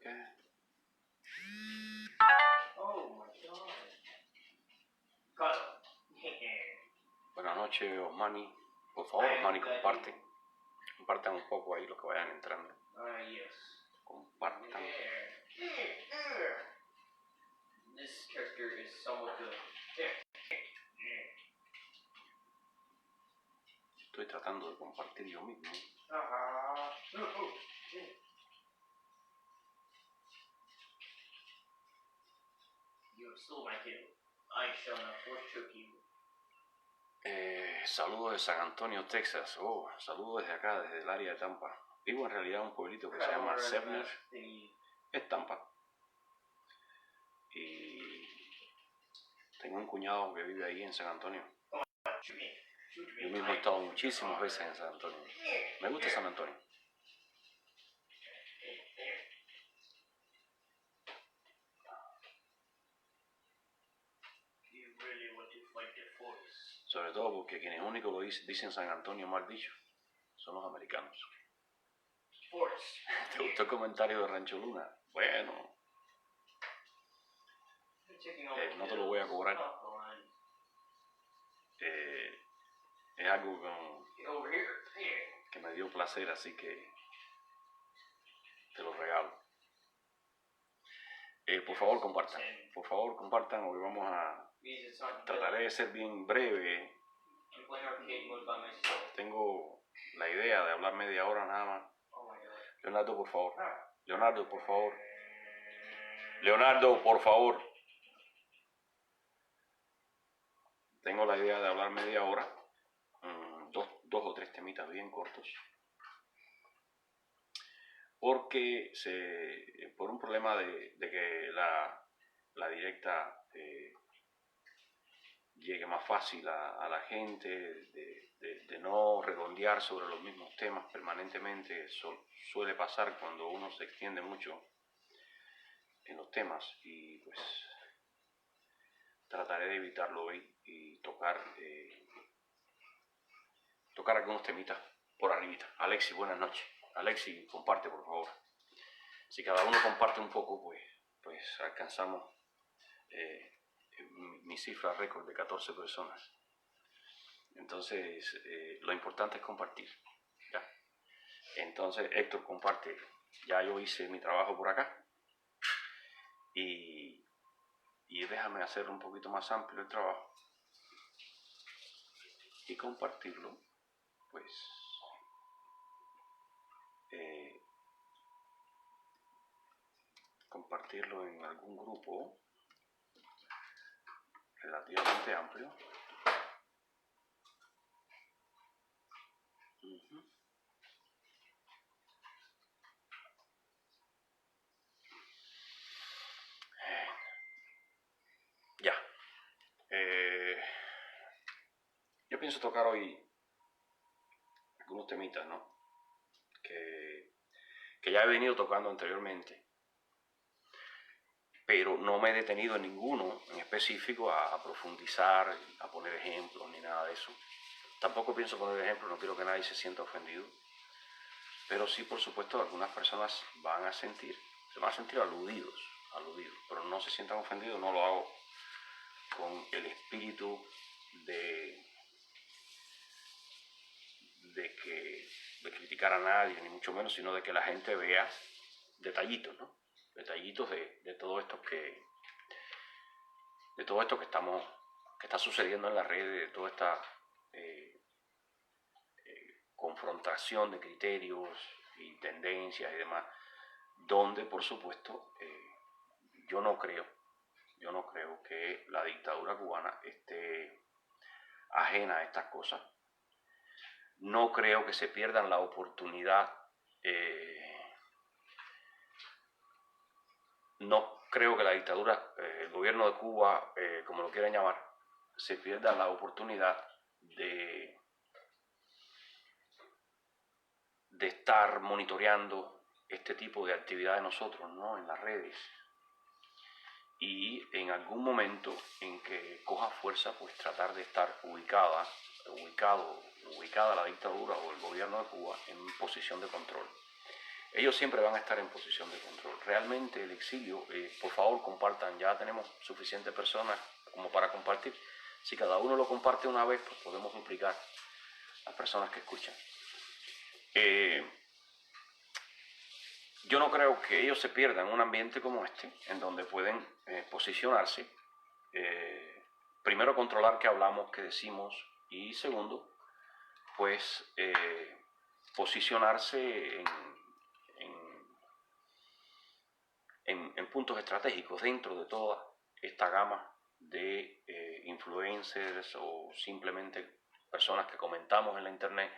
Okay. Oh my God. Buenas noches, Osmani. Por favor, Osmani, comparte. Compartan un poco ahí los que vayan entrando. Yes. Compartan. This character is somewhat good. Estoy tratando de compartir yo mismo. You have still my kid. I shall not forsook you. Saludos de San Antonio, Texas. Saludos desde acá, desde el área de Tampa. Vivo en realidad en un pueblito que se llama Sevier. Es Tampa. Y tengo un cuñado que vive ahí en San Antonio. Yo mismo he estado muchísimas veces en San Antonio. Me gusta San Antonio. Sobre todo porque quienes únicos lo dicen San Antonio mal dicho son los americanos. ¿Te gustó el comentario de Rancho Luna? Bueno, no te lo voy a cobrar. Es algo que me dio placer, así que te lo regalo. Por favor compartan, hoy vamos a... Trataré de ser bien breve. Tengo la idea de hablar media hora nada más. Leonardo, por favor. Leonardo, por favor. Leonardo, por favor. Tengo la idea de hablar media hora. Dos o tres temitas bien cortos. Porque por un problema de que la directa llegue más fácil a la gente, de no redondear sobre los mismos temas permanentemente. Suele pasar cuando uno se extiende mucho en los temas, y pues trataré de evitarlo hoy y tocar algunos temitas por arribita. Alexi, buenas noches. Alexi, comparte, por favor. Si cada uno comparte un poco, pues alcanzamos mi cifra récord de 14 personas. Entonces, lo importante es compartir. ¿Ya? Entonces, Héctor, comparte. Ya yo hice mi trabajo por acá. Y déjame hacer un poquito más amplio el trabajo. Y compartirlo, pues... compartirlo en algún grupo relativamente amplio. Ya. Yo pienso tocar hoy algunos temitas, ¿no? Que ya he venido tocando anteriormente, pero no me he detenido en ninguno en específico a profundizar, a poner ejemplos ni nada de eso. Tampoco pienso poner ejemplos, no quiero que nadie se sienta ofendido, pero sí, por supuesto, algunas personas se van a sentir aludidos, pero no se sientan ofendidos. No lo hago con el espíritu de criticar a nadie, ni mucho menos, sino de que la gente vea detallitos, ¿no? Detallitos de todo esto que está sucediendo en las redes, de toda esta confrontación de criterios y tendencias y demás, donde, por supuesto, yo no creo que la dictadura cubana esté ajena a estas cosas. No creo que se pierdan la oportunidad, no creo que la dictadura, el gobierno de Cuba, como lo quieran llamar, se pierda la oportunidad de estar monitoreando este tipo de actividad de nosotros, ¿no? En las redes. Y en algún momento en que coja fuerza, pues tratar de estar ubicada la dictadura o el gobierno de Cuba en posición de control. ellos siempre van a estar en posición de control. Realmente el exilio, por favor compartan, ya tenemos suficientes personas como para compartir. Si cada uno lo comparte una vez, pues podemos implicar a las personas que escuchan. Yo no creo que ellos se pierdan en un ambiente como este, en donde pueden posicionarse, primero controlar qué hablamos, qué decimos, y segundo, pues posicionarse en puntos estratégicos dentro de toda esta gama de influencers o simplemente personas que comentamos en la internet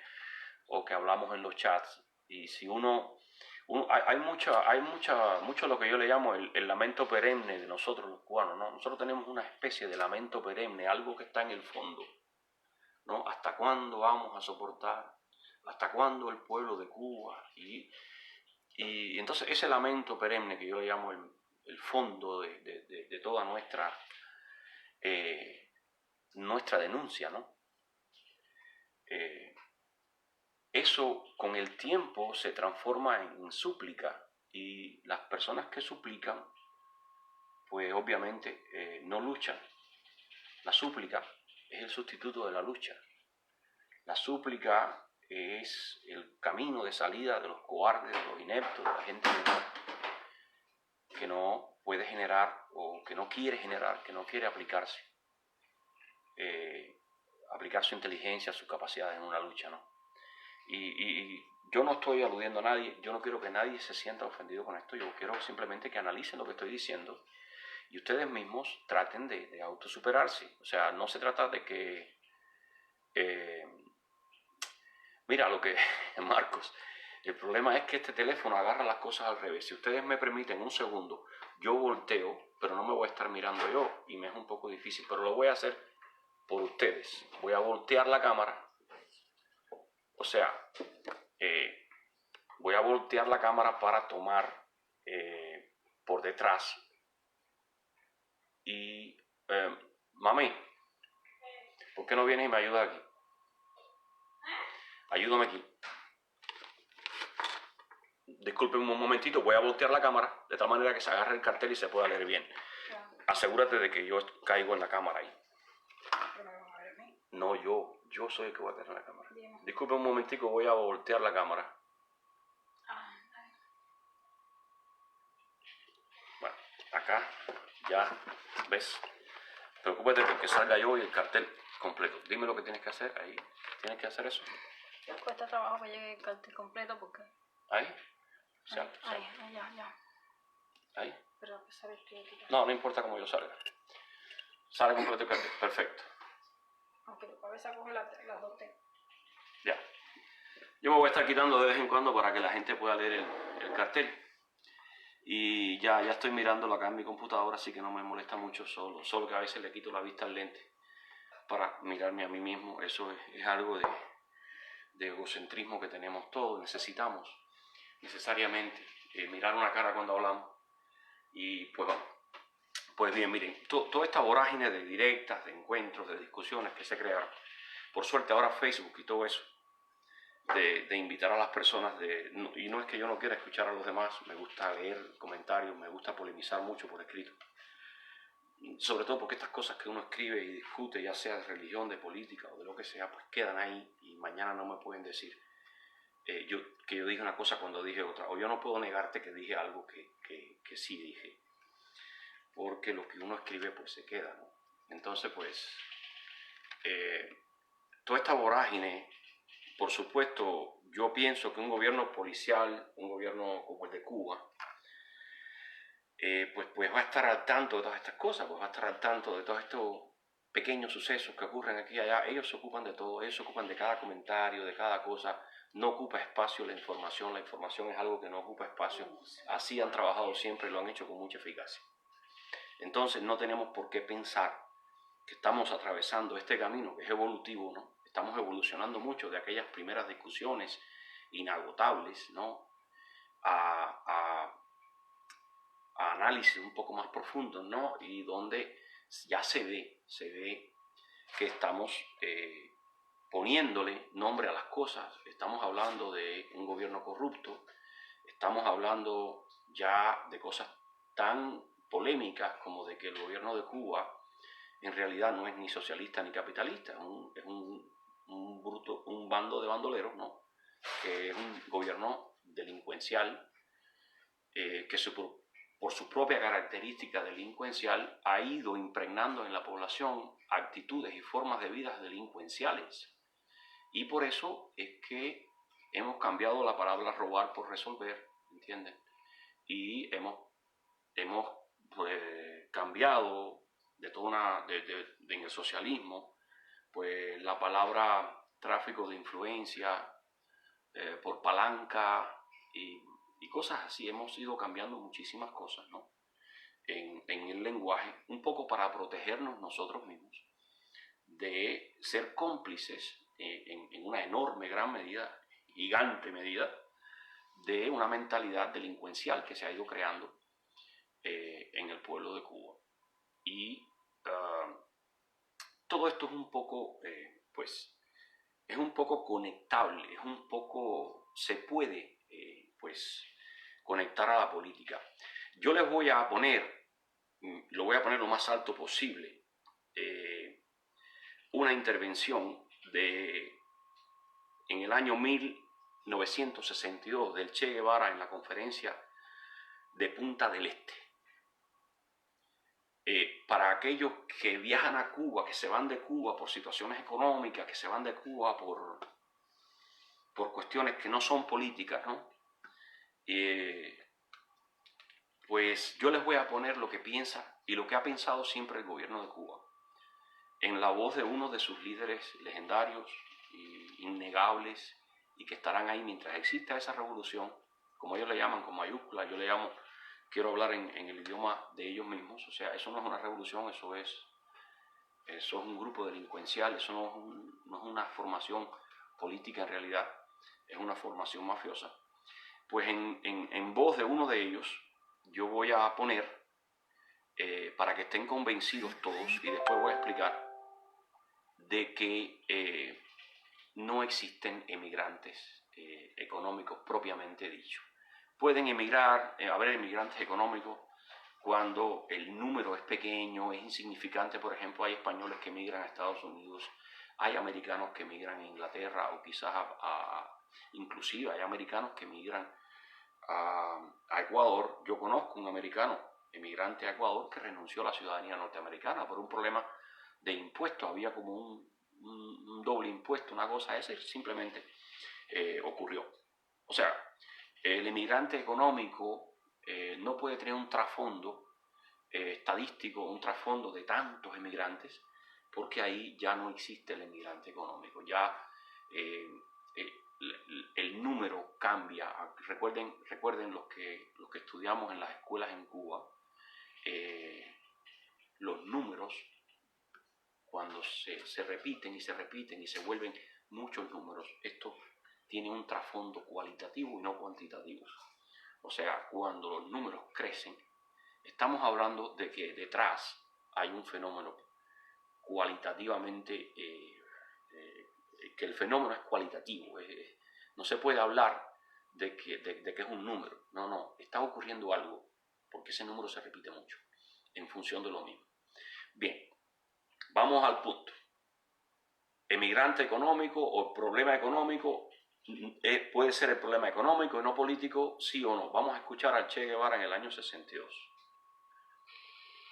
o que hablamos en los chats. Y si hay mucho lo que yo le llamo el lamento perenne de nosotros los cubanos, ¿no? Nosotros tenemos una especie de lamento perenne, algo que está en el fondo, ¿no? ¿Hasta cuándo vamos a soportar? ¿Hasta cuándo el pueblo de Cuba? Y entonces ese lamento perenne que yo le llamo el fondo de toda nuestra denuncia, ¿no? Eso con el tiempo se transforma en súplica, y las personas que suplican, pues obviamente no luchan. La súplica es el sustituto de la lucha. La súplica es el camino de salida de los cobardes, de los ineptos, de la gente que no puede generar o que no quiere generar, que no quiere aplicar su inteligencia, sus capacidades en una lucha, ¿no? Y yo no estoy aludiendo a nadie, yo no quiero que nadie se sienta ofendido con esto, yo quiero simplemente que analicen lo que estoy diciendo y ustedes mismos traten de autosuperarse. O sea, no se trata de que... mira lo que... Marcos, el problema es que este teléfono agarra las cosas al revés. Si ustedes me permiten un segundo, yo volteo, pero no me voy a estar mirando yo y me es un poco difícil, pero lo voy a hacer por ustedes. Voy a voltear la cámara. O sea, voy a voltear la cámara para tomar por detrás. Y, mami, ¿por qué no vienes y me ayudas aquí? Ayúdame aquí. Disculpen un momentito, voy a voltear la cámara de tal manera que se agarre el cartel y se pueda leer bien. Asegúrate de que yo caigo en la cámara ahí. No, yo soy el que voy a tener la cámara. Disculpen un momentico, voy a voltear la cámara. Bueno, acá, ya, ¿ves? Preocúpate porque salga yo y el cartel completo. Dime lo que tienes que hacer ahí. ¿Tienes que hacer eso? Cuesta trabajo que llegue el cartel completo porque... ¿Ahí? Ya. ¿Ahí? Pero a pesar de que... No importa cómo yo salga. Sale completo el cartel, perfecto. Aunque a veces coge las dos T. Ya. Yo me voy a estar quitando de vez en cuando para que la gente pueda leer el cartel. Y ya estoy mirándolo acá en mi computadora, así que no me molesta mucho, solo que a veces le quito la vista al lente para mirarme a mí mismo. Eso es algo de egocentrismo que tenemos todos. Necesitamos necesariamente mirar una cara cuando hablamos. Y pues vamos. Pues bien, miren, toda esta vorágine de directas, de encuentros, de discusiones que se crearon, por suerte ahora Facebook y todo eso, de invitar a las personas, y no es que yo no quiera escuchar a los demás, me gusta leer comentarios, me gusta polemizar mucho por escrito, sobre todo porque estas cosas que uno escribe y discute, ya sea de religión, de política o de lo que sea, pues quedan ahí y mañana no me pueden decir que yo dije una cosa cuando dije otra, o yo no puedo negarte que dije algo que sí dije, porque lo que uno escribe pues se queda, ¿no? Entonces pues toda esta vorágine, por supuesto, yo pienso que un gobierno policial, un gobierno como el de Cuba, pues va a estar al tanto de todas estas cosas, pues va a estar al tanto de todos estos pequeños sucesos que ocurren aquí y allá. Ellos se ocupan de todo, ellos se ocupan de cada comentario, de cada cosa. No ocupa espacio la información es algo que no ocupa espacio. Así han trabajado siempre y lo han hecho con mucha eficacia. Entonces no tenemos por qué pensar que estamos atravesando este camino que es evolutivo, ¿no? Estamos evolucionando mucho de aquellas primeras discusiones inagotables, ¿no? A análisis un poco más profundos, ¿no? Y donde ya se ve que estamos poniéndole nombre a las cosas. Estamos hablando de un gobierno corrupto, Estamos hablando ya de cosas tan polémicas como de que el gobierno de Cuba en realidad no es ni socialista ni capitalista, es un bando de bandoleros, ¿no? Que es un gobierno delincuencial que por su propia característica delincuencial ha ido impregnando en la población actitudes y formas de vida delincuenciales. Y por eso es que hemos cambiado la palabra robar por resolver, ¿entienden? Y hemos pues, cambiado de toda en el socialismo, pues la palabra tráfico de influencia por palanca y cosas así. Hemos ido cambiando muchísimas cosas, ¿no? En el lenguaje, un poco para protegernos nosotros mismos de ser cómplices en una enorme, gran medida, gigante medida, de una mentalidad delincuencial que se ha ido creando en el pueblo de Cuba. Y todo esto es un poco, pues, es un poco conectable, es un poco, se puede, pues, conectar a la política. Yo les voy a poner, lo voy a poner lo más alto posible, una intervención en el año 1962 del Che Guevara en la conferencia de Punta del Este. Para aquellos que viajan a Cuba, que se van de Cuba por situaciones económicas, que se van de Cuba por cuestiones que no son políticas, ¿no? Pues yo les voy a poner lo que piensa y lo que ha pensado siempre el gobierno de Cuba, en la voz de uno de sus líderes legendarios, innegables, y que estarán ahí mientras exista esa revolución, como ellos le llaman, con mayúsculas. Yo le llamo, quiero hablar en el idioma de ellos mismos. O sea, eso no es una revolución, eso es un grupo delincuencial, eso no es una formación política en realidad, es una formación mafiosa. Pues en voz de uno de ellos, yo voy a poner, para que estén convencidos todos, y después voy a explicar, de que no existen emigrantes económicos propiamente dicho. Pueden emigrar, haber emigrantes económicos cuando el número es pequeño, es insignificante. Por ejemplo, hay españoles que emigran a Estados Unidos, hay americanos que emigran a Inglaterra, o quizás inclusive hay americanos que emigran a Ecuador. Yo conozco un americano emigrante a Ecuador que renunció a la ciudadanía norteamericana por un problema de impuestos. Había como un doble impuesto, una cosa, esa simplemente ocurrió. O sea, el emigrante económico no puede tener un trasfondo estadístico, un trasfondo de tantos emigrantes, porque ahí ya no existe el emigrante económico. Ya el número cambia. Recuerden los que estudiamos en las escuelas en Cuba, los números, cuando se repiten y se vuelven muchos números, esto tiene un trasfondo cualitativo y no cuantitativo. O sea, cuando los números crecen, estamos hablando de que detrás hay un fenómeno cualitativamente, que el fenómeno es cualitativo. No se puede hablar de que es un número. No, está ocurriendo algo, porque ese número se repite mucho, en función de lo mismo. Bien, vamos al punto. Emigrante económico o problema económico, puede ser el problema económico y no político, sí o no. Vamos a escuchar al Che Guevara en el año 62.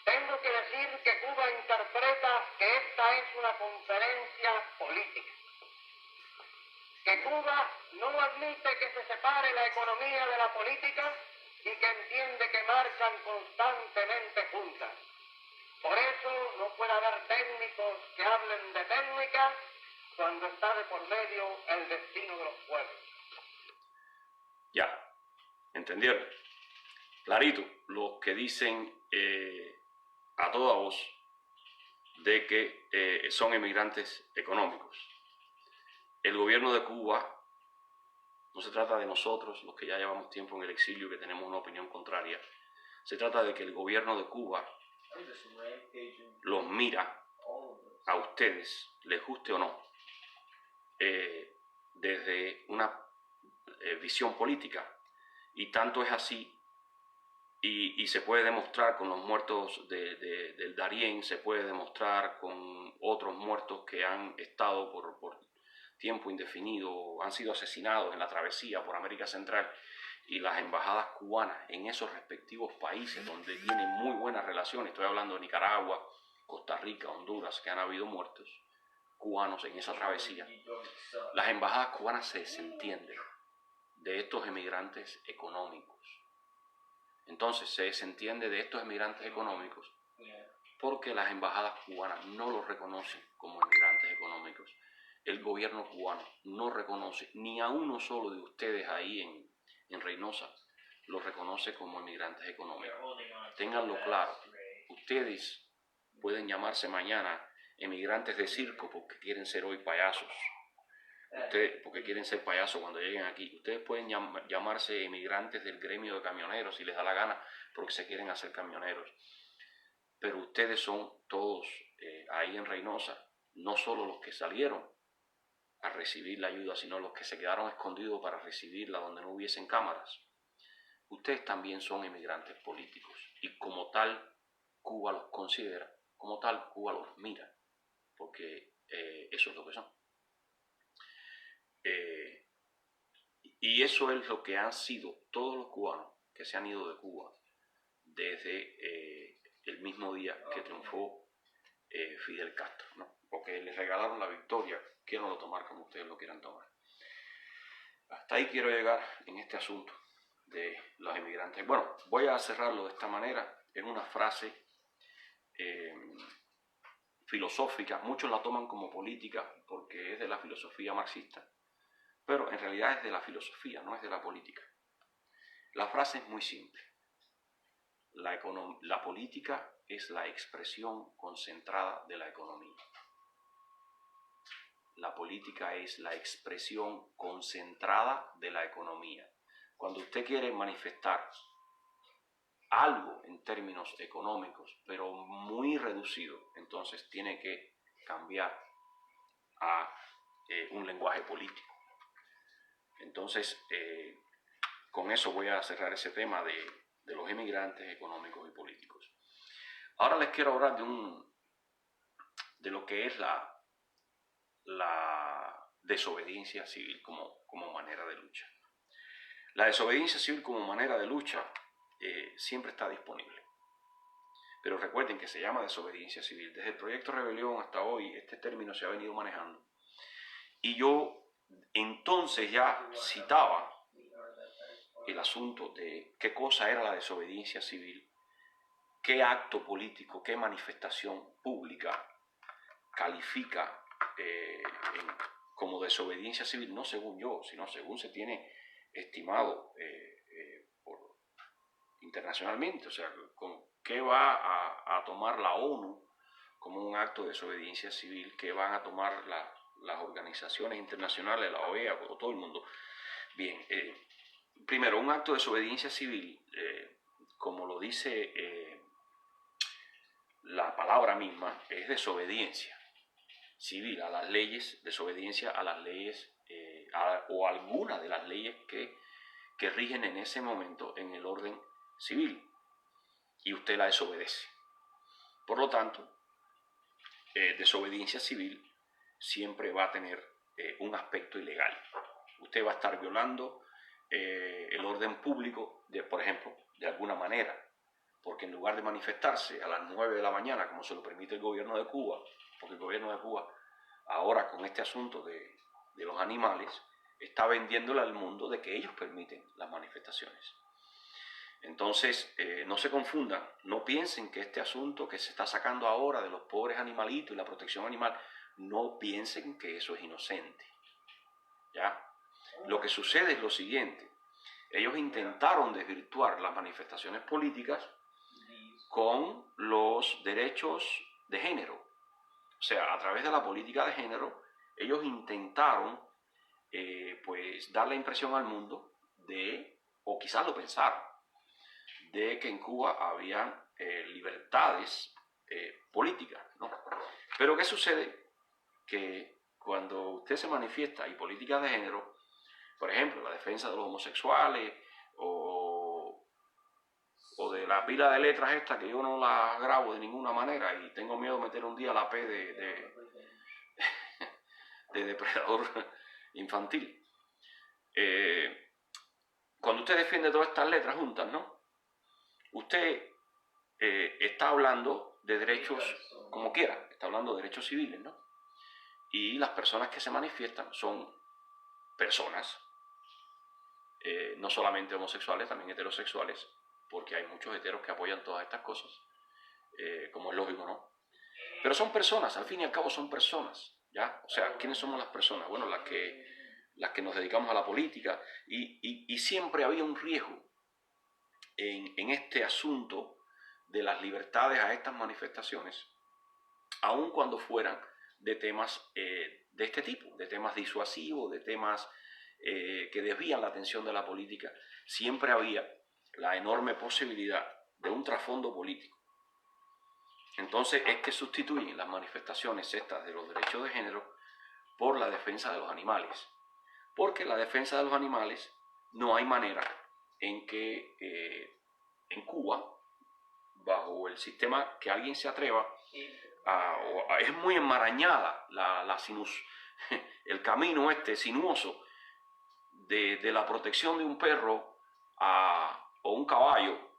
Tengo que decir que Cuba interpreta que esta es una conferencia política, que Cuba no admite que se separe la economía de la política y que entiende que marchan constantemente juntas. Por eso no puede haber técnicos que hablen de técnica cuando está de por medio el destino de los pueblos. Ya, ¿entendieron? Clarito, los que dicen a toda voz de que son emigrantes económicos. El gobierno de Cuba, no se trata de nosotros, los que ya llevamos tiempo en el exilio, que tenemos una opinión contraria. Se trata de que el gobierno de Cuba los mira a ustedes, les guste o no, desde una visión política, Y tanto es así, y se puede demostrar con los muertos del Darién, se puede demostrar con otros muertos que han estado por tiempo indefinido, han sido asesinados en la travesía por América Central, y las embajadas cubanas en esos respectivos países donde tienen muy buenas relaciones, estoy hablando de Nicaragua, Costa Rica, Honduras, que han habido muertos cubanos en esa travesía, las embajadas cubanas se desentienden de estos emigrantes económicos. Entonces se desentiende de estos emigrantes económicos porque las embajadas cubanas no los reconocen como emigrantes económicos. El gobierno cubano no reconoce ni a uno solo de ustedes ahí en Reynosa, los reconoce como emigrantes económicos. Ténganlo claro, ustedes pueden llamarse mañana emigrantes de circo porque quieren ser hoy payasos. Porque quieren ser payasos cuando lleguen aquí. Ustedes pueden llamarse emigrantes del gremio de camioneros si les da la gana porque se quieren hacer camioneros. Pero ustedes son todos ahí en Reynosa, no solo los que salieron a recibir la ayuda, sino los que se quedaron escondidos para recibirla donde no hubiesen cámaras. Ustedes también son emigrantes políticos y como tal Cuba los considera, como tal Cuba los mira, porque eso es lo que son. Y eso es lo que han sido todos los cubanos que se han ido de Cuba desde el mismo día que triunfó Fidel Castro, ¿no? Porque les regalaron la victoria, quieran tomar como ustedes lo quieran tomar. Hasta ahí quiero llegar en este asunto de los emigrantes. Bueno, voy a cerrarlo de esta manera, es una frase filosófica, muchos la toman como política porque es de la filosofía marxista, pero en realidad es de la filosofía, no es de la política. La frase es muy simple. La política es la expresión concentrada de la economía. La política es la expresión concentrada de la economía. Cuando usted quiere manifestar algo en términos económicos, pero muy reducido, entonces tiene que cambiar a un lenguaje político. Entonces, con eso voy a cerrar ese tema de los emigrantes económicos y políticos. Ahora les quiero hablar de lo que es la desobediencia civil como manera de lucha. La desobediencia civil como manera de lucha siempre está disponible. Pero recuerden que se llama desobediencia civil. Desde el proyecto Rebelión hasta hoy este término se ha venido manejando. Y yo entonces ya citaba el asunto de qué cosa era la desobediencia civil, qué acto político, qué manifestación pública califica como desobediencia civil, no según yo, sino según se tiene estimado internacionalmente. O sea, ¿qué va a tomar la ONU como un acto de desobediencia civil? ¿Qué van a tomar las organizaciones internacionales, la OEA o todo el mundo? Bien, primero, un acto de desobediencia civil, como lo dice la palabra misma, es desobediencia civil a las leyes, desobediencia a las leyes o alguna de las leyes que rigen en ese momento en el orden civil, y usted la desobedece. Por lo tanto, desobediencia civil siempre va a tener un aspecto ilegal. Usted va a estar violando el orden público, por ejemplo, de alguna manera, porque en lugar de manifestarse a las 9 de la mañana, como se lo permite el gobierno de Cuba, porque el gobierno de Cuba ahora con este asunto de los animales está vendiéndole al mundo de que ellos permiten las manifestaciones. Entonces, no se confundan, no piensen que este asunto que se está sacando ahora de los pobres animalitos y la protección animal, no piensen que eso es inocente, ¿ya? Lo que sucede es lo siguiente: ellos intentaron desvirtuar las manifestaciones políticas con los derechos de género. O sea, a través de la política de género, ellos intentaron pues dar la impresión al mundo de, o quizás lo pensaron, de que en Cuba había libertades políticas, ¿no? Pero ¿qué sucede? Que cuando usted se manifiesta y políticas de género, por ejemplo, la defensa de los homosexuales, o de la pila de letras esta que yo no las grabo de ninguna manera y tengo miedo de meter un día la P de depredador infantil. Cuando usted defiende todas estas letras juntas, ¿no? Usted está hablando de derechos como quiera, está hablando de derechos civiles, ¿no? Y las personas que se manifiestan son personas, no solamente homosexuales, también heterosexuales, porque hay muchos heteros que apoyan todas estas cosas, como es lógico, ¿no? Pero son personas, al fin y al cabo son personas, ¿ya? O sea, ¿quiénes somos las personas? Bueno, las que nos dedicamos a la política, y siempre había un riesgo en este asunto de las libertades a estas manifestaciones, aun cuando fueran de temas de este tipo, de temas disuasivos, de temas que desvían la atención de la política. Siempre había la enorme posibilidad de un trasfondo político. Entonces es que sustituyen las manifestaciones estas de los derechos de género por la defensa de los animales. Porque la defensa de los animales no hay manera en que en Cuba, bajo el sistema, que alguien se atreva es muy enmarañada el camino sinuoso de la protección de un perro o un caballo,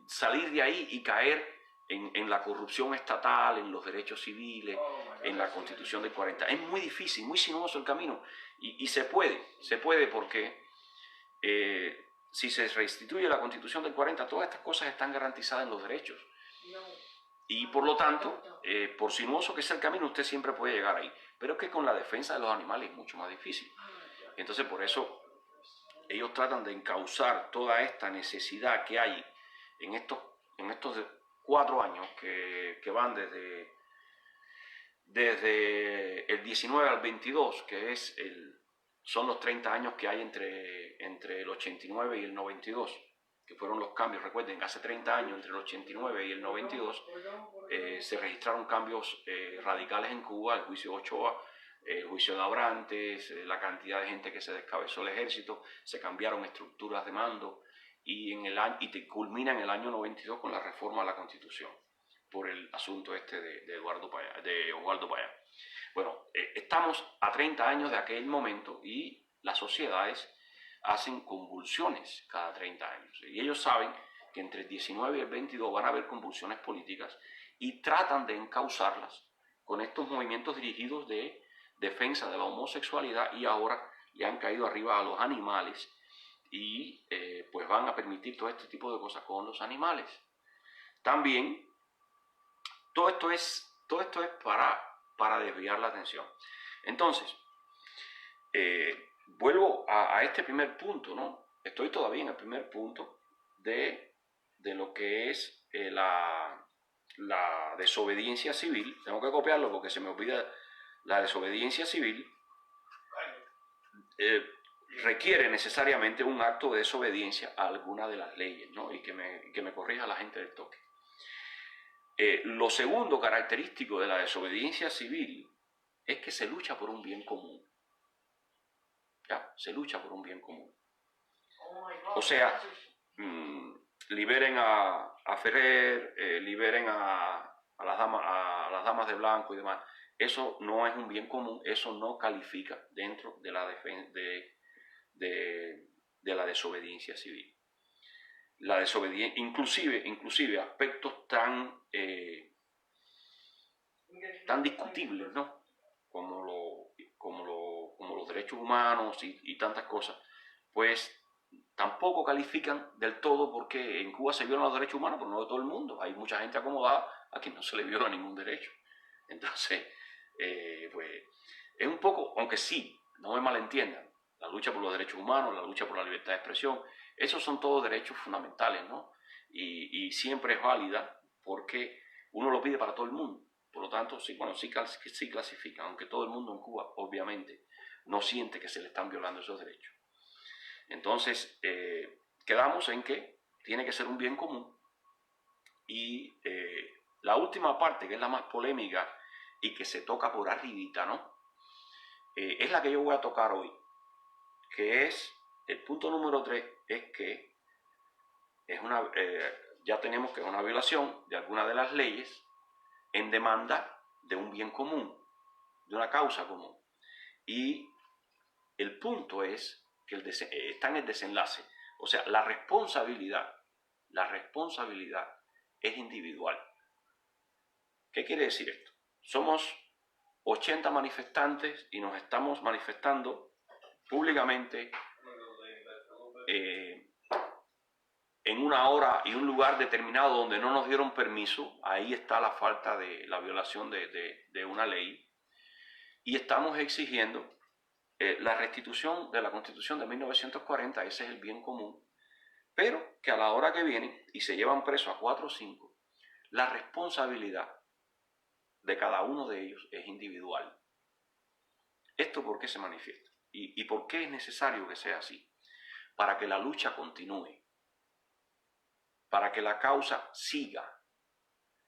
salir de ahí y caer en la corrupción estatal, en los derechos civiles, en la Constitución del 40. Es muy difícil, muy sinuoso el camino, y se puede porque si se restituye la Constitución del 40, todas estas cosas están garantizadas en los derechos. Y por lo tanto, por sinuoso que sea el camino, usted siempre puede llegar ahí. Pero es que con la defensa de los animales es mucho más difícil. Entonces, por eso, ellos tratan de encauzar toda esta necesidad que hay en estos 4 años que van desde el 19 al 22, que son los 30 años que hay entre el 89 y el 92, que fueron los cambios. Recuerden, hace 30 años, entre el 89 y el 92, se registraron cambios radicales en Cuba, el juicio de Ochoa, el juicio de Abrantes, la cantidad de gente que se descabezó el ejército, se cambiaron estructuras de mando, y culmina en el año 92 con la reforma a la Constitución, por el asunto de Osvaldo Payá. Bueno, estamos a 30 años de aquel momento y las sociedades hacen convulsiones cada 30 años. Y ellos saben que entre el 19 y el 22 van a haber convulsiones políticas y tratan de encauzarlas con estos movimientos dirigidos de defensa de la homosexualidad, y ahora le han caído arriba a los animales y pues van a permitir todo este tipo de cosas con los animales. También todo esto es para desviar la atención. Entonces, vuelvo a este primer punto, ¿no? Estoy todavía en el primer punto de lo que es la desobediencia civil. Tengo que copiarlo porque se me olvida. La desobediencia civil requiere necesariamente un acto de desobediencia a alguna de las leyes, ¿no? Y que me corrija la gente del toque. Lo segundo característico de la desobediencia civil es que se lucha por un bien común. ¿Ya? Se lucha por un bien común. O sea, liberen a Ferrer, liberen a las damas de blanco y demás. Eso no es un bien común, eso no califica dentro de la desobediencia civil. La desobediencia, inclusive aspectos tan discutibles, ¿no? Como los derechos humanos y tantas cosas, pues tampoco califican del todo, porque en Cuba se violan los derechos humanos, pero no de todo el mundo. Hay mucha gente acomodada a quien no se le viola ningún derecho. Entonces, pues es un poco, aunque sí, no me malentiendan, la lucha por los derechos humanos, la lucha por la libertad de expresión, esos son todos derechos fundamentales, ¿no? Y siempre es válida porque uno lo pide para todo el mundo. Por lo tanto, sí clasifican, aunque todo el mundo en Cuba, obviamente, no siente que se le están violando esos derechos. Entonces, quedamos en que tiene que ser un bien común. Y la última parte, que es la más polémica y que se toca por arribita, ¿no? Es la que yo voy a tocar hoy, que es el punto número 3 es que ya tenemos que es una violación de alguna de las leyes en demanda de un bien común, de una causa común. Y el punto es que está en el desenlace. O sea, la responsabilidad es individual. ¿Qué quiere decir esto? Somos 80 manifestantes y nos estamos manifestando públicamente en una hora y un lugar determinado donde no nos dieron permiso. Ahí está la falta de la violación de una ley. Y estamos exigiendo la restitución de la Constitución de 1940, ese es el bien común, pero que a la hora que vienen y se llevan preso a 4 o 5, la responsabilidad de cada uno de ellos es individual. ¿Esto por qué se manifiesta? ¿Y por qué es necesario que sea así? Para que la lucha continúe, para que la causa siga.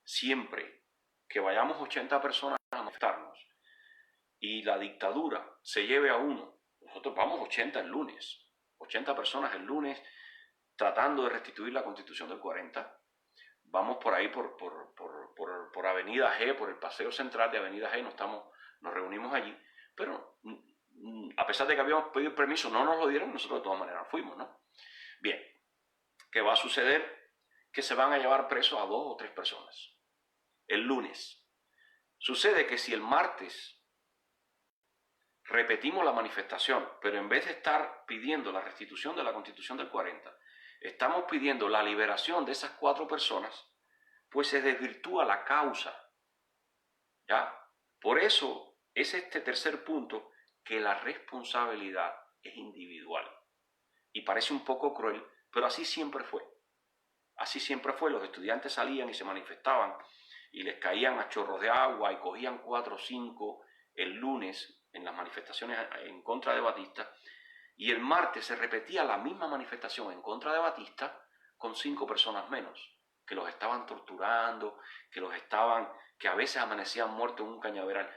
Siempre que vayamos 80 personas a manifestarnos y la dictadura se lleve a uno, nosotros vamos 80 el lunes, 80 personas el lunes tratando de restituir la Constitución del 40, vamos por ahí por Avenida G, por el paseo central de Avenida G, nos reunimos allí, pero a pesar de que habíamos pedido permiso, no nos lo dieron, nosotros de todas maneras fuimos, ¿no? Bien, ¿qué va a suceder? Que se van a llevar presos a 2 o 3 personas el lunes. Sucede que si el martes repetimos la manifestación, pero en vez de estar pidiendo la restitución de la Constitución del 40, estamos pidiendo la liberación de esas 4 personas, pues se desvirtúa la causa. ¿Ya? Por eso es este tercer punto, que la responsabilidad es individual. Y parece un poco cruel, pero así siempre fue. Así siempre fue. Los estudiantes salían y se manifestaban y les caían a chorros de agua y cogían 4 o 5 el lunes en las manifestaciones en contra de Batista, y el martes se repetía la misma manifestación en contra de Batista con 5 personas menos, que los estaban torturando, que a veces amanecían muertos en un cañaveral.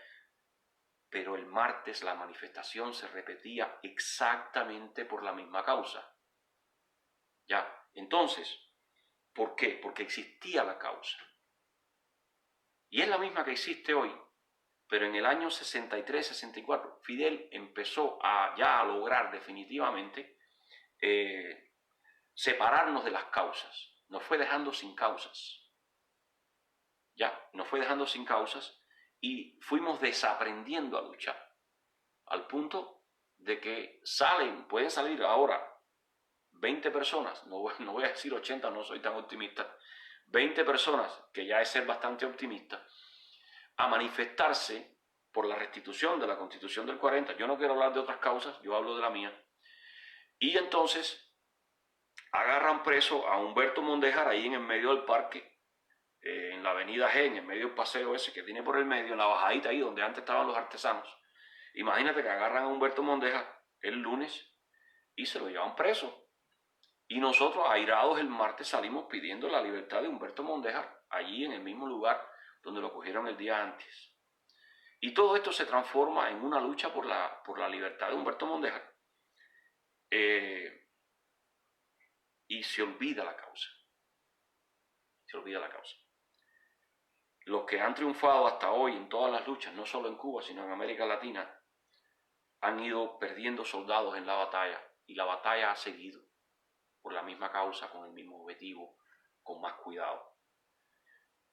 Pero el martes la manifestación se repetía exactamente por la misma causa. ¿Ya? Entonces, ¿por qué? Porque existía la causa. Y es la misma que existe hoy, pero en el año 63-64 Fidel empezó ya a lograr definitivamente separarnos de las causas. Nos fue dejando sin causas. Ya, nos fue dejando sin causas y fuimos desaprendiendo a luchar. Al punto de que pueden salir ahora 20 personas, no voy a decir 80, no soy tan optimista, 20 personas, que ya es ser bastante optimista, a manifestarse por la restitución de la Constitución del 40. Yo no quiero hablar de otras causas, yo hablo de la mía. Y entonces agarran preso a Humberto Mondéjar ahí en el medio del parque, en la avenida G, en el medio del paseo ese que tiene por el medio, en la bajadita ahí donde antes estaban los artesanos. Imagínate que agarran a Humberto Mondéjar el lunes y se lo llevan preso. Y nosotros, airados, el martes salimos pidiendo la libertad de Humberto Mondéjar, allí en el mismo lugar donde lo cogieron el día antes. Y todo esto se transforma en una lucha por la libertad de Humberto Mondéjar. Y se olvida la causa. Se olvida la causa. Los que han triunfado hasta hoy en todas las luchas, no solo en Cuba, sino en América Latina, han ido perdiendo soldados en la batalla, y la batalla ha seguido por la misma causa, con el mismo objetivo, con más cuidado.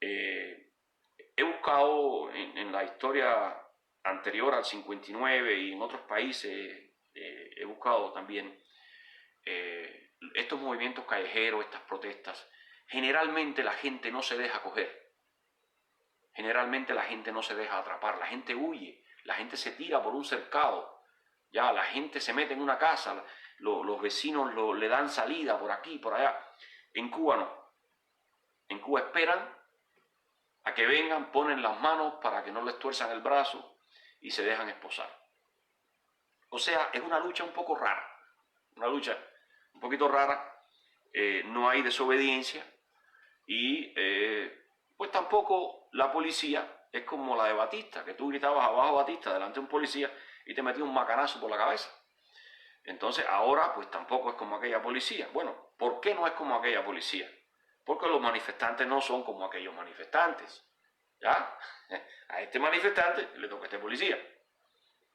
He buscado en la historia anterior al 59 y en otros países, he buscado también estos movimientos callejeros, estas protestas. Generalmente la gente no se deja coger. Generalmente la gente no se deja atrapar, la gente huye, la gente se tira por un cercado, ya la gente se mete en una casa, los vecinos le dan salida por aquí, por allá. En Cuba no. En Cuba esperan a que vengan, ponen las manos para que no les tuerzan el brazo y se dejan esposar. O sea, es una lucha un poco rara, una lucha un poquito rara, no hay desobediencia y pues tampoco la policía es como la de Batista, que tú gritabas abajo Batista delante de un policía y te metía un macanazo por la cabeza. Entonces ahora pues tampoco es como aquella policía. Bueno, ¿por qué no es como aquella policía? Porque los manifestantes no son como aquellos manifestantes. ¿Ya? A este manifestante le toca a este policía.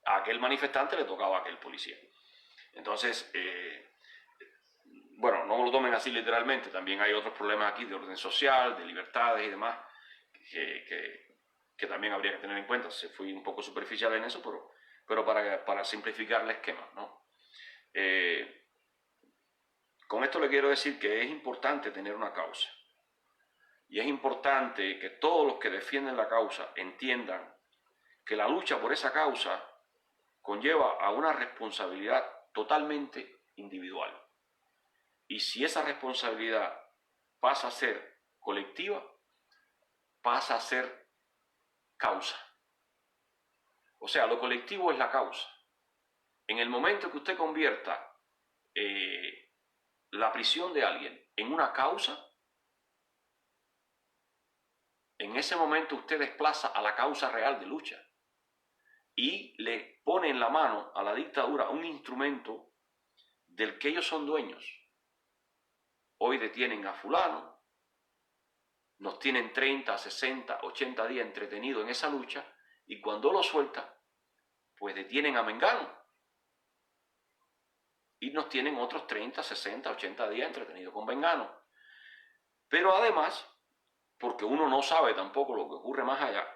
A aquel manifestante le tocaba a aquel policía. Entonces, bueno, no lo tomen así literalmente. También hay otros problemas aquí de orden social, de libertades y demás, que también habría que tener en cuenta. Se fui un poco superficial en eso, pero para simplificar el esquema, ¿no? Con esto le quiero decir que es importante tener una causa. Y es importante que todos los que defienden la causa entiendan que la lucha por esa causa conlleva a una responsabilidad totalmente individual. Y si esa responsabilidad pasa a ser colectiva, pasa a ser causa. O sea, lo colectivo es la causa. En el momento que usted convierta la prisión de alguien en una causa, en ese momento usted desplaza a la causa real de lucha y le pone en la mano a la dictadura un instrumento del que ellos son dueños. Hoy detienen a fulano, nos tienen 30, 60, 80 días entretenidos en esa lucha y cuando lo suelta, pues detienen a Mengano y nos tienen otros 30, 60, 80 días entretenidos con Mengano. Pero además, porque uno no sabe tampoco lo que ocurre más allá,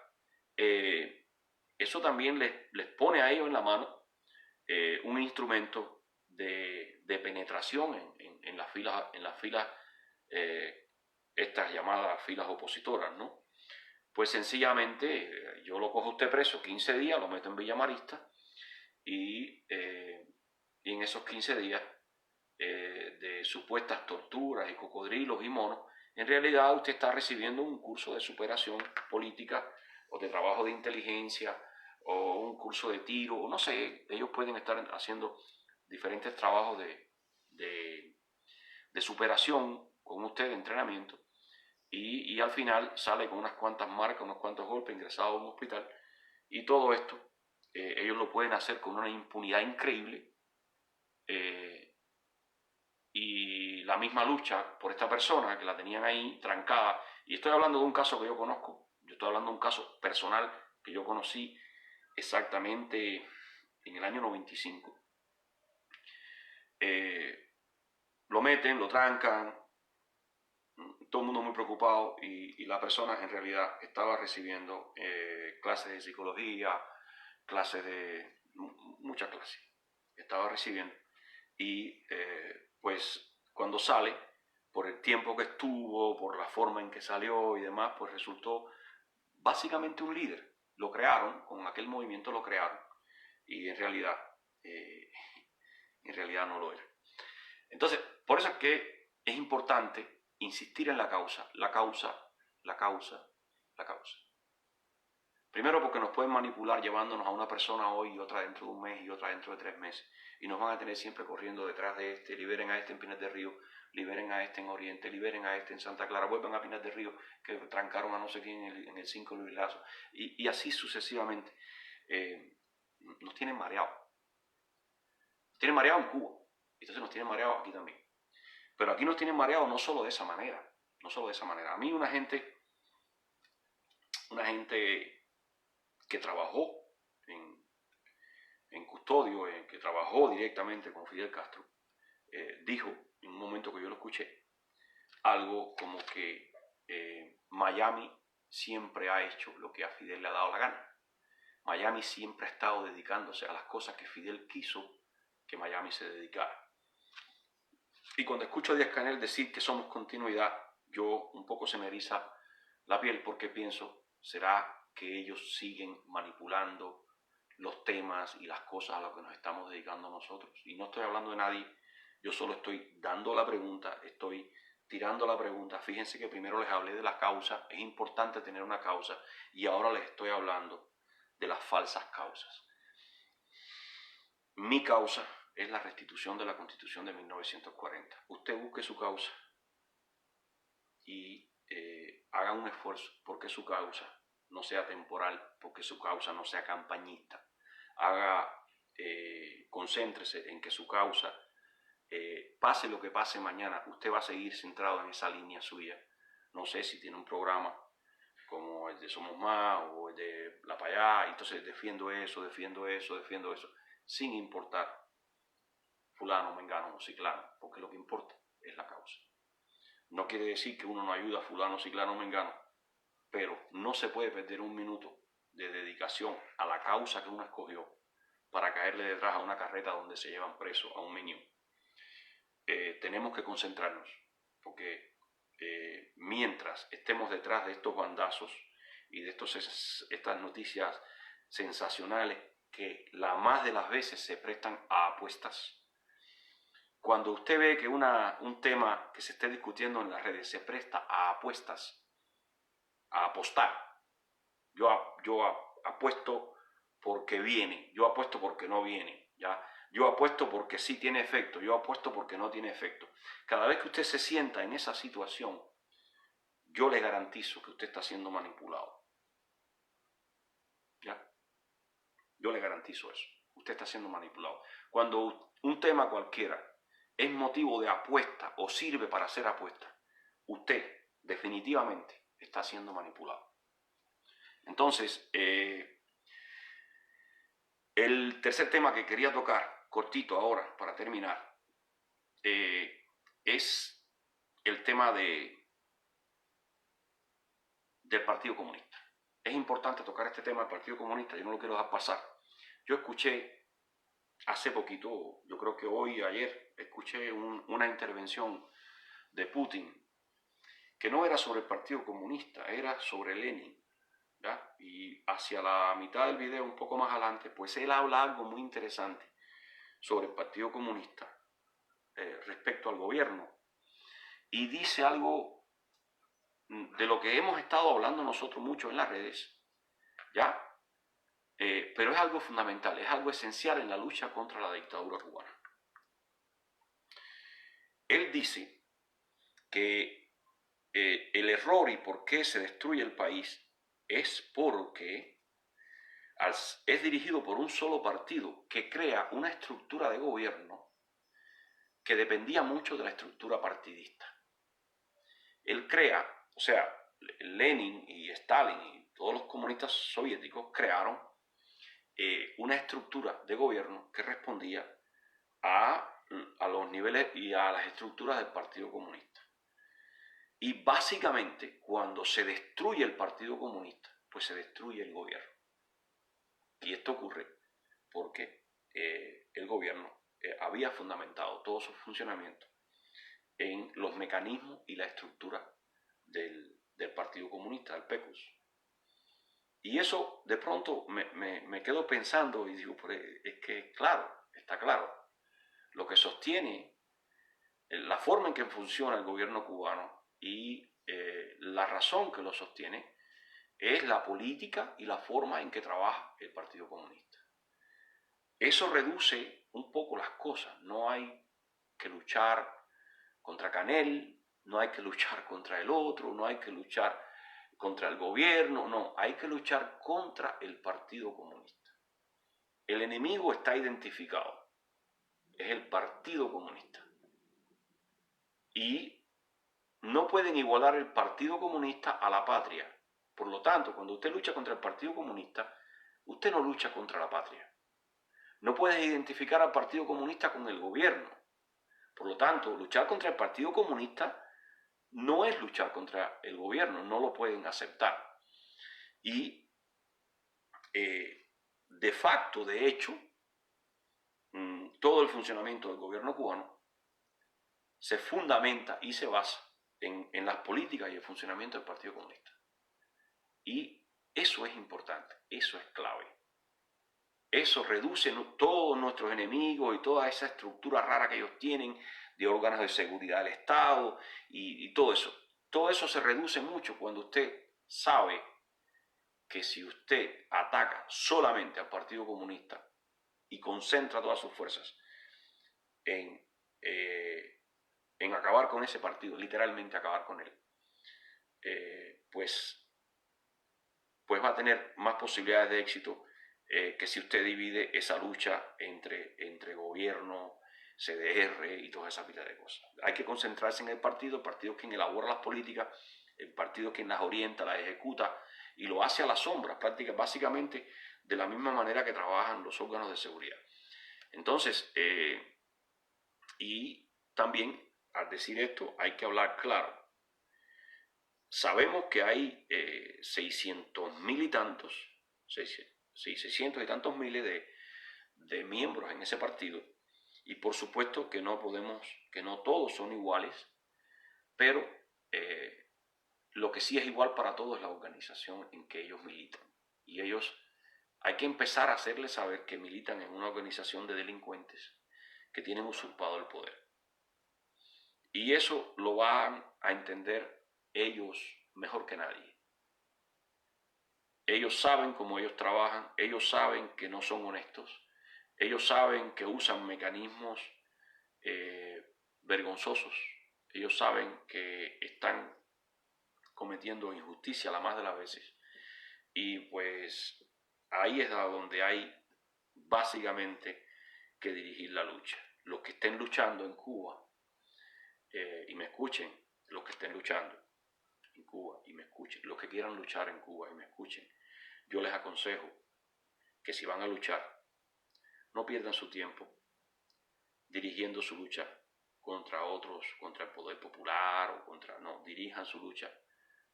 eso también les pone a ellos en la mano un instrumento de penetración en las filas, estas llamadas filas opositoras, ¿no? Pues sencillamente yo lo cojo a usted preso 15 días, lo meto en Villa Marista y en esos 15 días de supuestas torturas y cocodrilos y monos, en realidad usted está recibiendo un curso de superación política o de trabajo de inteligencia o un curso de tiro, o no sé, ellos pueden estar haciendo diferentes trabajos de superación con usted, de entrenamiento, y al final sale con unas cuantas marcas, unos cuantos golpes, ingresado a un hospital, y todo esto ellos lo pueden hacer con una impunidad increíble, y la misma lucha por esta persona que la tenían ahí trancada, y estoy hablando de un caso que yo conozco, yo estoy hablando de un caso personal que yo conocí exactamente en el año 95. Lo meten, lo trancan, todo el mundo muy preocupado y la persona en realidad estaba recibiendo clases de psicología, clases de muchas clases, estaba recibiendo y pues cuando sale, por el tiempo que estuvo, por la forma en que salió y demás, pues resultó básicamente un líder. Lo crearon, con aquel movimiento lo crearon y en realidad no lo era. Entonces, por eso es que es importante insistir en la causa, la causa, la causa, la causa. Primero porque nos pueden manipular llevándonos a una persona hoy y otra dentro de un mes y otra dentro de 3 meses. Y nos van a tener siempre corriendo detrás de este, liberen a este en Pinar del Río, liberen a este en Oriente, liberen a este en Santa Clara, vuelvan a Pinar del Río que trancaron a no sé quién en el 5 Luis Lazo. Y así sucesivamente. Nos tienen mareados. Nos tienen mareados en Cuba. Entonces nos tienen mareados aquí también. Pero aquí nos tienen mareados no solo de esa manera. No solo de esa manera. A mí una gente que trabajó en custodio, que trabajó directamente con Fidel Castro, dijo en un momento que yo lo escuché, algo como que Miami siempre ha hecho lo que a Fidel le ha dado la gana. Miami siempre ha estado dedicándose a las cosas que Fidel quiso que Miami se dedicara. Y cuando escucho a Díaz-Canel decir que somos continuidad, yo un poco se me eriza la piel porque pienso, ¿será que ellos siguen manipulando los temas y las cosas a las que nos estamos dedicando nosotros? Y no estoy hablando de nadie, yo solo estoy dando la pregunta, estoy tirando la pregunta. Fíjense que primero les hablé de la causa, es importante tener una causa, y ahora les estoy hablando de las falsas causas. Mi causa es la restitución de la Constitución de 1940. Usted busque su causa y haga un esfuerzo porque su causa no sea temporal, porque su causa no sea campañista. Haga concéntrese en que su causa, pase lo que pase mañana, usted va a seguir centrado en esa línea suya. No sé si tiene un programa como el de Somos Más o el de La Payá, entonces defiendo eso, sin importar fulano, mengano o ciclano, porque lo que importa es la causa. No quiere decir que uno no ayuda a fulano, ciclano o mengano, pero no se puede perder un minuto de dedicación a la causa que uno escogió para caerle detrás a una carreta donde se llevan preso a un niño. Tenemos que concentrarnos, porque mientras estemos detrás de estos bandazos y de estas noticias sensacionales que la más de las veces se prestan a apuestas, cuando usted ve que un tema que se esté discutiendo en las redes se presta a apuestas, a apostar, yo apuesto porque viene, yo apuesto porque no viene, ¿ya? Yo apuesto porque sí tiene efecto, yo apuesto porque no tiene efecto. Cada vez que usted se sienta en esa situación, yo le garantizo que usted está siendo manipulado. ¿Ya? Yo le garantizo eso. Usted está siendo manipulado. Cuando un tema cualquiera es motivo de apuesta o sirve para hacer apuesta, usted definitivamente está siendo manipulado. Entonces, el tercer tema que quería tocar, cortito ahora, para terminar, es el tema del Partido Comunista. Es importante tocar este tema del Partido Comunista, yo no lo quiero dejar pasar. Yo escuché hace poquito, yo creo que hoy, ayer, escuché una intervención de Putin que no era sobre el Partido Comunista, era sobre Lenin, ¿ya? Y hacia la mitad del video, un poco más adelante, pues él habla algo muy interesante sobre el Partido Comunista respecto al gobierno, y dice algo de lo que hemos estado hablando nosotros mucho en las redes, ¿ya? Pero es algo fundamental, es algo esencial en la lucha contra la dictadura cubana. Él dice que el error y por qué se destruye el país es porque es dirigido por un solo partido que crea una estructura de gobierno que dependía mucho de la estructura partidista. Él crea, o sea, Lenin y Stalin y todos los comunistas soviéticos crearon una estructura de gobierno que respondía a los niveles y a las estructuras del Partido Comunista. Y básicamente, cuando se destruye el Partido Comunista, pues se destruye el gobierno. Y esto ocurre porque el gobierno había fundamentado todo su funcionamiento en los mecanismos y la estructura del Partido Comunista, del PECUS. Y eso de pronto me quedo pensando y digo, pues es que claro, está claro, lo que sostiene la forma en que funciona el gobierno cubano y la razón que lo sostiene es la política y la forma en que trabaja el Partido Comunista. Eso reduce un poco las cosas. No hay que luchar contra Canel, no hay que luchar contra el otro, no hay que luchar contra el gobierno, no, hay que luchar contra el Partido Comunista. El enemigo está identificado, es el Partido Comunista. Y no pueden igualar el Partido Comunista a la patria. Por lo tanto, cuando usted lucha contra el Partido Comunista, usted no lucha contra la patria. No puedes identificar al Partido Comunista con el gobierno. Por lo tanto, luchar contra el Partido Comunista no es luchar contra el gobierno, no lo pueden aceptar. Y de facto, de hecho, todo el funcionamiento del gobierno cubano se fundamenta y se basa en las políticas y el funcionamiento del Partido Comunista. Y eso es importante, eso es clave. Eso reduce todos nuestros enemigos y toda esa estructura rara que ellos tienen de órganos de seguridad del Estado y todo eso. Todo eso se reduce mucho cuando usted sabe que si usted ataca solamente al Partido Comunista y concentra todas sus fuerzas en acabar con ese partido, literalmente acabar con él, pues va a tener más posibilidades de éxito que si usted divide esa lucha entre gobierno, CDR y toda esa pila de cosas. Hay que concentrarse en el partido quien elabora las políticas, el partido quien las orienta, las ejecuta y lo hace a la sombra, básicamente de la misma manera que trabajan los órganos de seguridad. Entonces, y también al decir esto hay que hablar claro. Sabemos que hay 600.000 y tantos, 600 y tantos miles de miembros en ese partido, y por supuesto que no todos son iguales, pero lo que sí es igual para todos es la organización en que ellos militan. Y ellos hay que empezar a hacerles saber que militan en una organización de delincuentes que tienen usurpado el poder. Y eso lo van a entender ellos mejor que nadie. Ellos saben cómo ellos trabajan, ellos saben que no son honestos, ellos saben que usan mecanismos vergonzosos, ellos saben que están cometiendo injusticia la más de las veces. Y pues ahí es donde hay básicamente que dirigir la lucha. Los que estén luchando en Cuba, y me escuchen, los que estén luchando en Cuba y me escuchen, los que quieran luchar en Cuba y me escuchen, yo les aconsejo que si van a luchar, no pierdan su tiempo dirigiendo su lucha contra otros, contra el poder popular o dirijan su lucha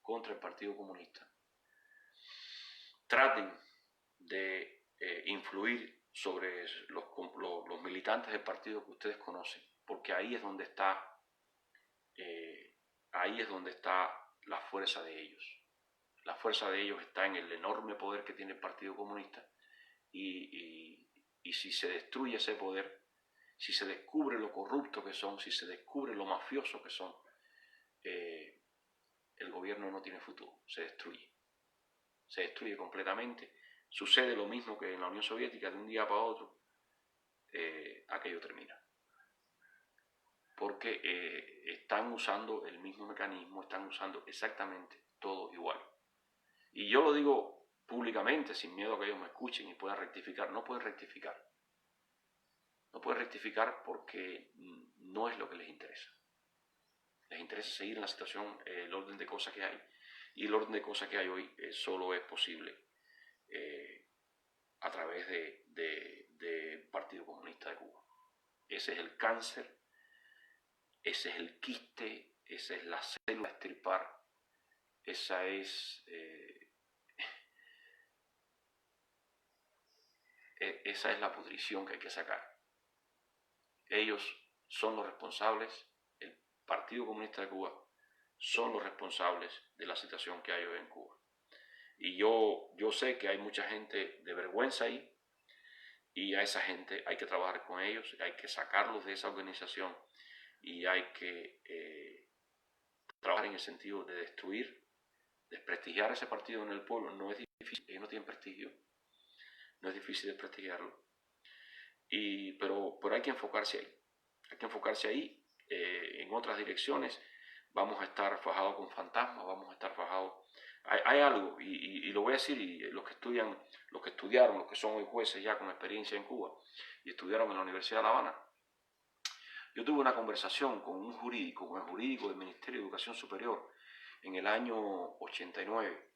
contra el Partido Comunista. Traten de influir sobre los militantes del partido que ustedes conocen, porque ahí es donde está la fuerza de ellos. La fuerza de ellos está en el enorme poder que tiene el Partido Comunista y si se destruye ese poder, si se descubre lo corrupto que son, si se descubre lo mafioso que son, el gobierno no tiene futuro, se destruye completamente. Sucede lo mismo que en la Unión Soviética, de un día para otro, aquello termina. Porque están usando el mismo mecanismo, están usando exactamente todo igual. Y yo lo digo públicamente, sin miedo a que ellos me escuchen y puedan rectificar. No pueden rectificar. No pueden rectificar porque no es lo que les interesa. Les interesa seguir en la situación, el orden de cosas que hay. Y el orden de cosas que hay hoy solo es posible a través del Partido Comunista de Cuba. Ese es el cáncer, ese es el quiste, esa es la célula a extirpar, esa es la pudrición que hay que sacar. Ellos son los responsables, el Partido Comunista de Cuba son los responsables de la situación que hay hoy en Cuba. Y yo sé que hay mucha gente de vergüenza ahí, y a esa gente hay que trabajar con ellos, hay que sacarlos de esa organización y hay que trabajar en el sentido de destruir, desprestigiar ese partido en el pueblo. No es difícil, ellos no tienen prestigio, no es difícil desprestigiarlo, pero hay que enfocarse ahí, en otras direcciones. Vamos a estar fajados con fantasmas, vamos a estar fajados. Hay algo, y lo voy a decir, y los que estudiaron, los que son hoy jueces ya con experiencia en Cuba y estudiaron en la Universidad de La Habana. Yo tuve una conversación con el jurídico del Ministerio de Educación Superior en el año 89,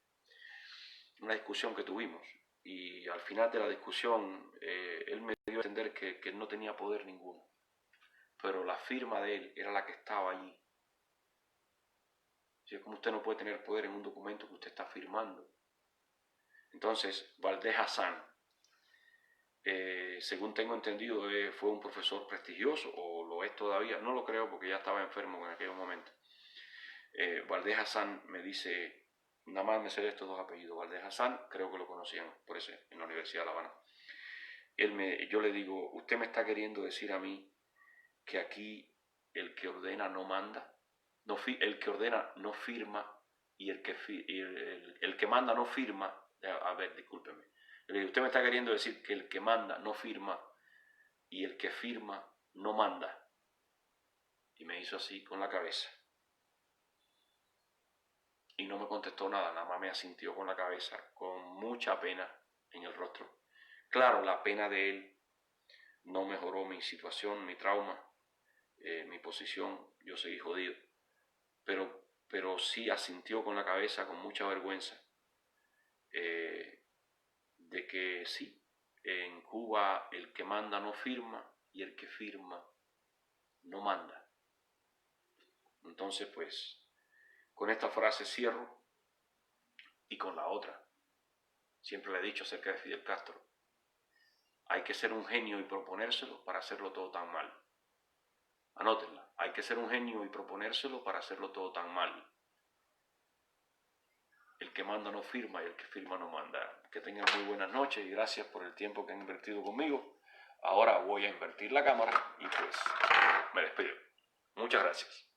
una discusión que tuvimos, y al final de la discusión él me dio a entender que él no tenía poder ninguno, pero la firma de él era la que estaba allí. Como usted no puede tener poder en un documento que usted está firmando. Entonces, Valdés Hassan, según tengo entendido, fue un profesor prestigioso, o lo es todavía, no lo creo porque ya estaba enfermo en aquel momento. Valdés Hassan me dice, nada más me sé de estos dos apellidos, Valdés Hassan, creo que lo conocían en la Universidad de La Habana. Yo le digo, usted me está queriendo decir a mí que aquí el que ordena no manda. No, el que ordena no firma y el que manda no firma. A ver, discúlpeme. Usted me está queriendo decir que el que manda no firma y el que firma no manda. Y me hizo así con la cabeza. Y no me contestó nada más me asintió con la cabeza, con mucha pena en el rostro, Claro, la pena de él no mejoró mi situación, mi trauma, mi posición. Yo seguí jodido. Pero sí asintió con la cabeza, con mucha vergüenza, de que sí, en Cuba el que manda no firma y el que firma no manda. Entonces, pues, con esta frase cierro y con la otra. Siempre le he dicho acerca de Fidel Castro, hay que ser un genio y proponérselo para hacerlo todo tan mal. Anótenla, hay que ser un genio y proponérselo para hacerlo todo tan mal. El que manda no firma y el que firma no manda. Que tengan muy buenas noches y gracias por el tiempo que han invertido conmigo. Ahora voy a invertir la cámara y pues me despido. Muchas gracias.